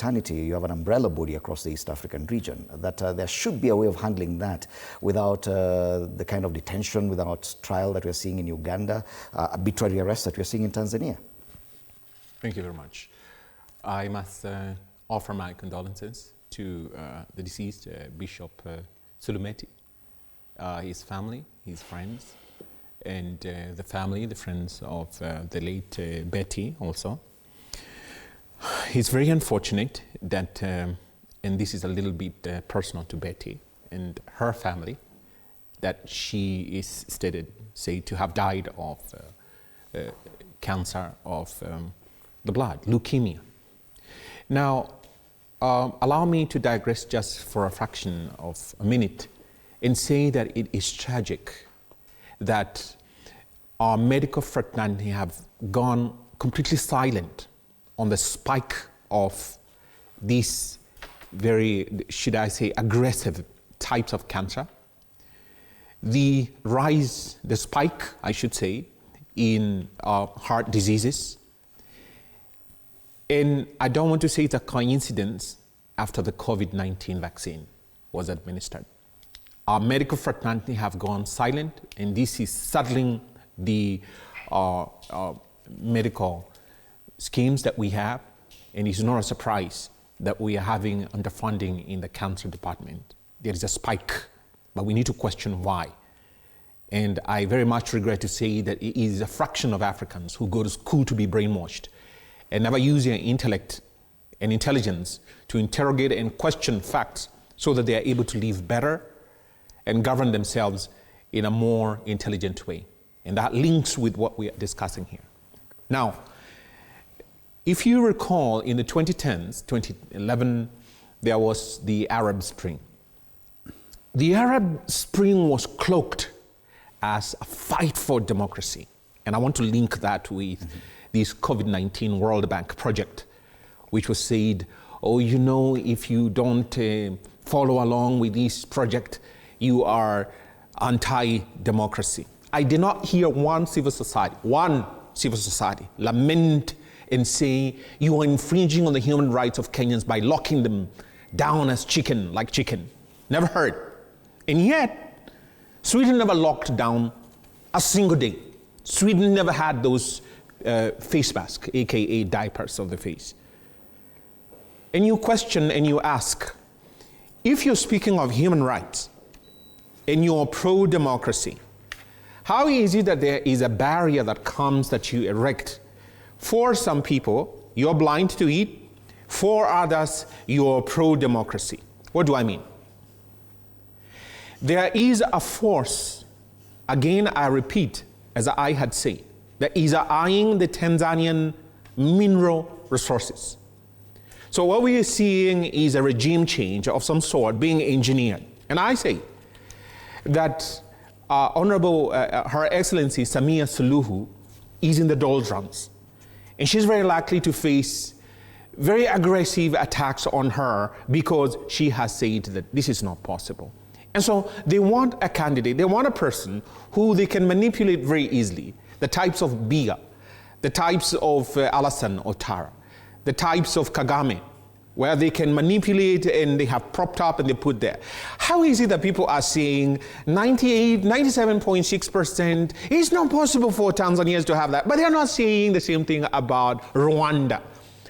fraternity, you have an umbrella body across the East African region, that there should be a way of handling that without the kind of detention, without trial that we're seeing in Uganda, arbitrary arrests that we're seeing in Tanzania. Thank you very much. I must offer my condolences to the deceased Bishop Sulumeti, his family, his friends, and the family, the friends of the late Betty also. It's very unfortunate that, and this is a little bit personal to Betty and her family, that she is said to have died of cancer of the blood, leukemia. Now, allow me to digress just for a fraction of a minute and say that it is tragic that our medical fraternity have gone completely silent on the spike of these very, should I say, aggressive types of cancer. The rise, the spike, I should say, in heart diseases. And I don't want to say it's a coincidence after the COVID-19 vaccine was administered. Our medical fraternity have gone silent, and this is saddling the medical schemes that we have, and it's not a surprise that we are having underfunding in the cancer department. There is a spike, but we need to question why. And I very much regret to say that it is a fraction of Africans who go to school to be brainwashed and never use their intellect and intelligence to interrogate and question facts so that they are able to live better and govern themselves in a more intelligent way. And that links with what we are discussing here. Now, if you recall, in the 2010s, 2011, there was the Arab Spring. The Arab Spring was cloaked as a fight for democracy. And I want to link that with this COVID-19 World Bank project, which was said, oh, you know, if you don't follow along with this project, you are anti-democracy. I did not hear one civil society lament and say you are infringing on the human rights of Kenyans by locking them down as chicken, like chicken. Never heard. And yet, Sweden never locked down a single day. Sweden never had those face masks, AKA diapers of the face. And you question and you ask, if you're speaking of human rights and you're pro-democracy, how is it that there is a barrier that comes that you erect? For some people, you're blind to it. For others, you're pro-democracy. What do I mean? There is a force, again I repeat, as I had said, that is eyeing the Tanzanian mineral resources. So what we are seeing is a regime change of some sort being engineered. And I say that Honorable Her Excellency Samia Suluhu is in the doldrums. And she's very likely to face very aggressive attacks on her because she has said that this is not possible. And so they want a candidate, they want a person who they can manipulate very easily. The types of Biya, the types of Ouattara, the types of Kagame, where they can manipulate and they have propped up and they put there. How is it that people are saying 97.6%, it's not possible for Tanzanians to have that, but they're not saying the same thing about Rwanda?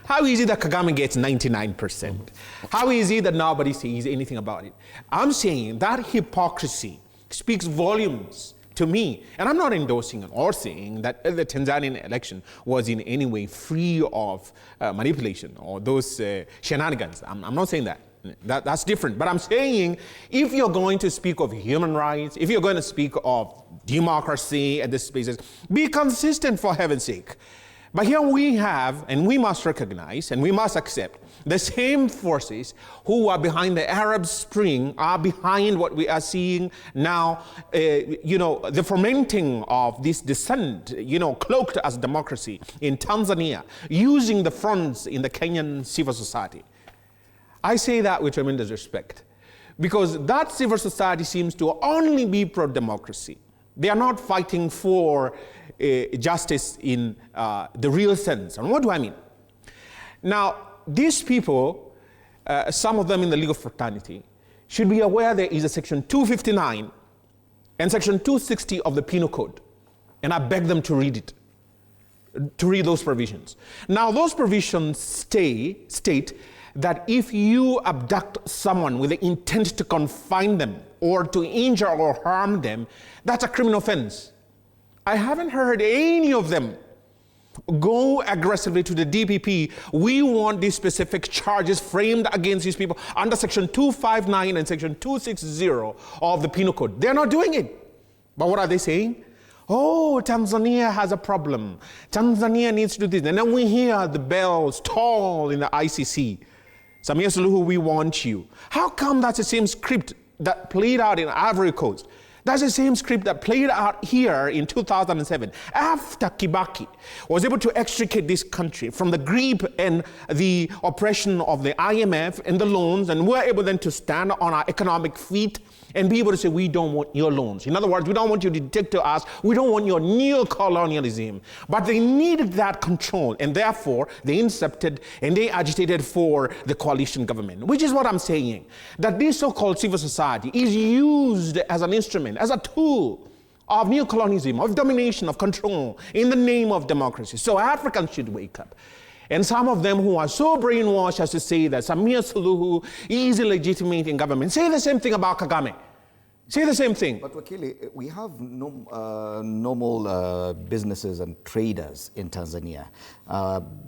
How is it that Kagame gets 99%? How is it that nobody says anything about it? I'm saying that hypocrisy speaks volumes to me, and I'm not endorsing or saying that the Tanzanian election was in any way free of manipulation or those shenanigans. I'm not saying that. That's different. But I'm saying if you're going to speak of human rights, if you're going to speak of democracy at this spaces, be consistent for heaven's sake. But here we have, and we must recognize, and we must accept, the same forces who are behind the Arab Spring are behind what we are seeing now, the fermenting of this dissent, cloaked as democracy in Tanzania, using the fronts in the Kenyan civil society. I say that with tremendous respect, because that civil society seems to only be pro-democracy. They are not fighting for justice in the real sense. And what do I mean? Now, these people some of them in the legal fraternity, should be aware there is a section 259 and section 260 of the Penal Code. And I beg them to read it, to read those provisions. Now, those provisions state that if you abduct someone with the intent to confine them or to injure or harm them, that's a criminal offense. I haven't heard any of them go aggressively to the DPP. We want these specific charges framed against these people under section 259 and section 260 of the Penal Code. They're not doing it. But what are they saying? Oh, Tanzania has a problem. Tanzania needs to do this. And then we hear the bells toll in the ICC. Samia Suluhu, we want you. How come that's the same script that played out in Ivory Coast? That's the same script that played out here in 2007, after Kibaki was able to extricate this country from the grip and the oppression of the IMF and the loans, and we're able then to stand on our economic feet and be able to say, we don't want your loans. In other words, we don't want you to dictate to us. We don't want your neo-colonialism. But they needed that control, and therefore they incepted and they agitated for the coalition government, which is what I'm saying, that this so-called civil society is used as an instrument, as a tool of neo-colonialism, of domination, of control, in the name of democracy. So Africans should wake up. And some of them who are so brainwashed as to say that Samia Suluhu is illegitimate in government, say the same thing about Kagame. Say the same thing. But Wakili, we have normal businesses and traders in Tanzania,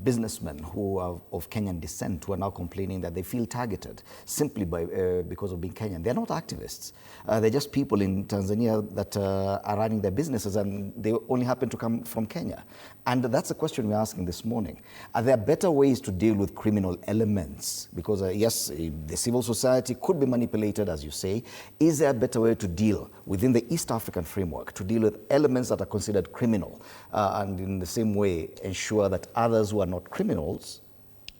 businessmen who are of Kenyan descent who are now complaining that they feel targeted simply because of being Kenyan. They're not activists. They're just people in Tanzania that are running their businesses, and they only happen to come from Kenya. And that's the question we're asking this morning. Are there better ways to deal with criminal elements? Because yes, the civil society could be manipulated, as you say. Is there a better way to deal within the East African framework to deal with elements that are considered criminal, and in the same way ensure that others who are not criminals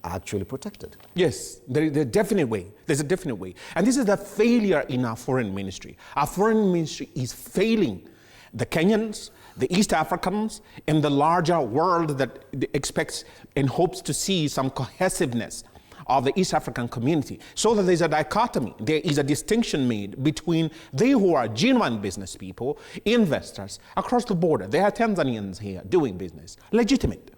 are actually protected? Yes, there's a definite way. There's a definite way. And this is the failure in our foreign ministry. Our foreign ministry is failing the Kenyans, the East Africans, and the larger world that expects and hopes to see some cohesiveness of the East African community, so that there's a dichotomy. There is a distinction made between they who are genuine business people, investors across the border. There are Tanzanians here doing business, legitimate.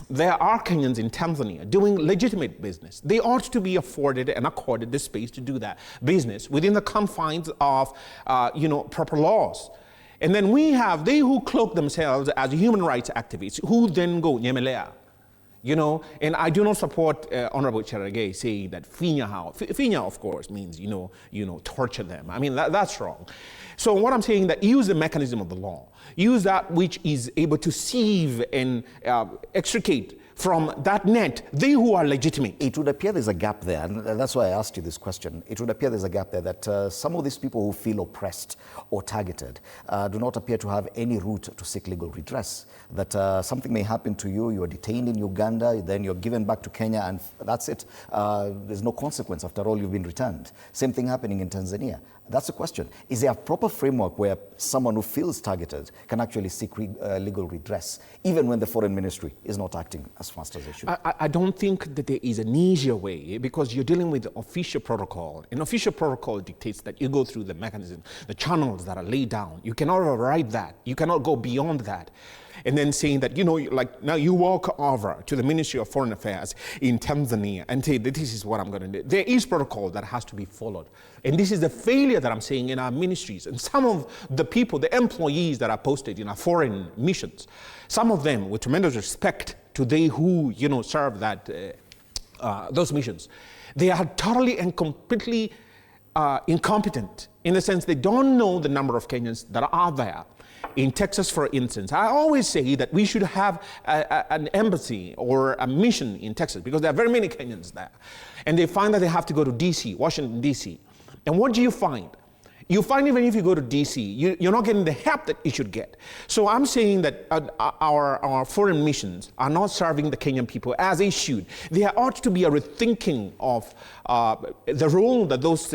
There are Kenyans in Tanzania doing legitimate business. They ought to be afforded and accorded the space to do that business within the confines of proper laws. And then we have they who cloak themselves as human rights activists, who then go nyemelea. And I do not support Honorable Cherargei saying that Finya, of course, means, torture them. I mean, that's wrong. So what I'm saying that use the mechanism of the law. Use that which is able to sieve and extricate from that net, they who are legitimate. It would appear there's a gap there, and that's why I asked you this question. It would appear there's a gap there that some of these people who feel oppressed or targeted do not appear to have any route to seek legal redress. That something may happen to you, you're detained in Uganda, then you're given back to Kenya, and that's it. There's no consequence. After all, you've been returned. Same thing happening in Tanzania. That's the question. Is there a proper framework where someone who feels targeted can actually seek legal redress, even when the foreign ministry is not acting as fast as they should? I don't think that there is an easier way, because you're dealing with the official protocol. And official protocol dictates that you go through the mechanism, the channels that are laid down. You cannot override that. You cannot go beyond that. And then saying that, now you walk over to the Ministry of Foreign Affairs in Tanzania and say that this is what I'm going to do. There is protocol that has to be followed. And this is the failure that I'm seeing in our ministries. And some of the people, the employees that are posted in our foreign missions, some of them, with tremendous respect to they who, serve that those missions, they are totally and completely incompetent, in the sense they don't know the number of Kenyans that are there. In Texas, for instance, I always say that we should have an embassy or a mission in Texas, because there are very many Kenyans there. And they find that they have to go to D.C., Washington, D.C. And what do you find? You find even if you go to DC, you're not getting the help that you should get. So I'm saying that our foreign missions are not serving the Kenyan people as they should. There ought to be a rethinking of the role that those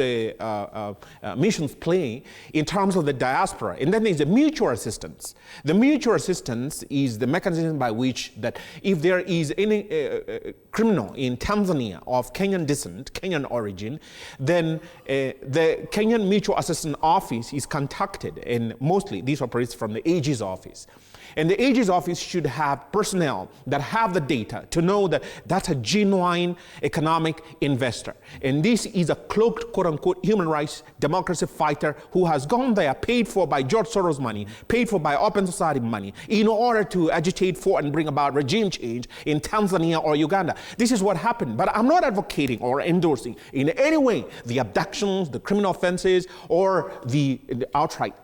missions play in terms of the diaspora. And then there's the mutual assistance. The mutual assistance is the mechanism by which that if there is any criminal in Tanzania of Kenyan descent, Kenyan origin, then the Kenyan Mutual Assistance Office is contacted, and mostly these operates from the AG's office. And the AG's office should have personnel that have the data to know that that's a genuine economic investor. And this is a cloaked, quote-unquote, human rights democracy fighter who has gone there, paid for by George Soros money, paid for by Open Society money, in order to agitate for and bring about regime change in Tanzania or Uganda. This is what happened. But I'm not advocating or endorsing in any way the abductions, the criminal offenses, or the outright,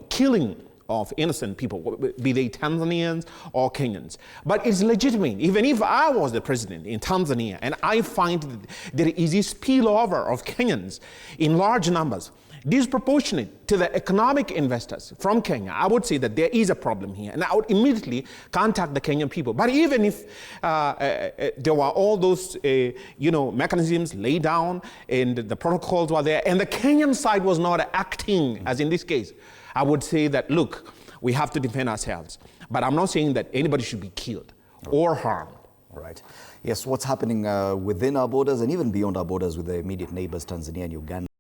killing of innocent people, be they Tanzanians or Kenyans. But it's legitimate. Even if I was the president in Tanzania and I find that there is a spillover of Kenyans in large numbers, disproportionate to the economic investors from Kenya, I would say that there is a problem here. And I would immediately contact the Kenyan people. But even if there were all those mechanisms laid down and the protocols were there, and the Kenyan side was not acting, as in this case, I would say that, look, we have to defend ourselves. But I'm not saying that anybody should be killed or harmed. All right. Yes, what's happening within our borders and even beyond our borders with the immediate neighbors, Tanzania and Uganda.